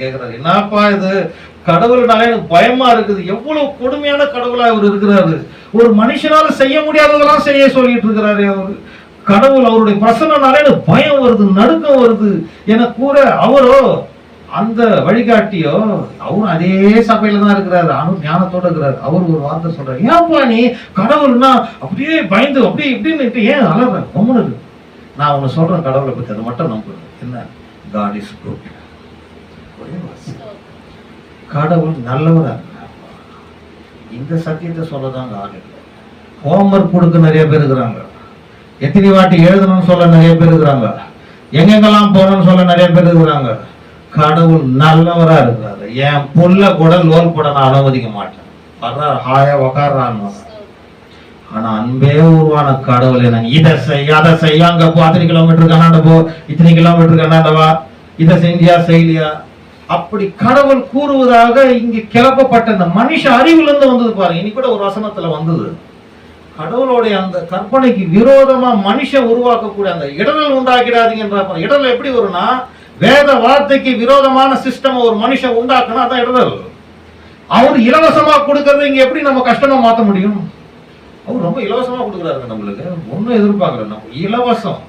கேக்குறாரு, என்னப்பா இது, கடவுள்னாலே எனக்கு பயமா இருக்குது, எவ்வளவு கொடுமையான கடவுளா அவர் இருக்கிறாரு, ஒரு மனுஷனால செய்ய முடியாததெல்லாம் செய்ய சொல்லிட்டு இருக்கிறாரு அவரு. கடவுள் அவருடைய பிரசன்னாலே எனக்கு பயம் வருது, நடுக்கம் வருது என கூற, அவரோ அந்த வழிகாட்டியோ அவரும் அதே சபையில தான் இருக்கிறாரு, அவரும் ஞானத்தோட இருக்கிறாரு. அவர் ஒரு வார்த்தை சொல்றாரு, ஏன்பா நீ கடவுள்னா அப்படியே பயந்து அப்படி இப்படின்னு ஏன் அலற, கம்முனு. நான் ஒண்ணு சொல்றேன் கடவுளை பத்தி, அதை மட்டும் நம்புறேன். என்ன? God is good. கடவுள் நல்லவரா இருக்கிறார். இந்த சத்தியத்தை சொல்லதாங்க ஆள் இல்லை. ஹோம்ஒர்க் கொடுக்க நிறைய பேர் இருக்கிறாங்க, எத்தனை வாட்டி எழுதணும்னு சொல்ல நிறைய பேர் இருக்கிறாங்க, எங்கெங்கெல்லாம் போறோம்னு சொல்ல நிறைய பேர் இருக்கிறாங்க. கடவுள் நல்லவரா இருக்கிறாரு. என் புள்ள கூட லோல் கூட நான் அனுமதிக்க மாட்டேன். வர்றாரு, ஹாயா உக்காடுறான்னு. ஆனா அன்பே உருவான கடவுள் என்ன, இதை செய் அதை செய்ய, அங்க போ, அத்தனை கிலோமீட்டர் கண்ணாண்ட போ, இத்தனை கிலோமீட்டர் கண்ணாண்டவா, இதை செஞ்சியா செய்யலையா, அப்படி கடவுள் கூறுவதாக இங்க கிளப்பப்பட்ட இந்த மனுஷ அறிவுல இருந்து வந்தது பாருங்க. இன்னைக்கு கூட ஒரு வசனத்துல வந்தது, கடவுளுடைய அந்த கற்பனைக்கு விரோதமா மனுஷன் உருவாக்கக்கூடிய அந்த இடரல் உண்டாக்கிடாதீங்கன்ற. இடரல் எப்படி வரும்னா, வேத வார்த்தைக்கு விரோதமான சிஸ்டம் ஒரு மனுஷன் உண்டாக்குனா அதான் இடரல். அவர் இலவசமா கொடுக்கறது இங்க எப்படி நம்ம கஷ்டமா மாற்ற முடியும்? அவர் ரொம்ப இலவசமா கொடுக்குறாரு நம்மளுக்கு, ஒன்னும் எதிர்பார்க்கல, நம்ம இலவசம்.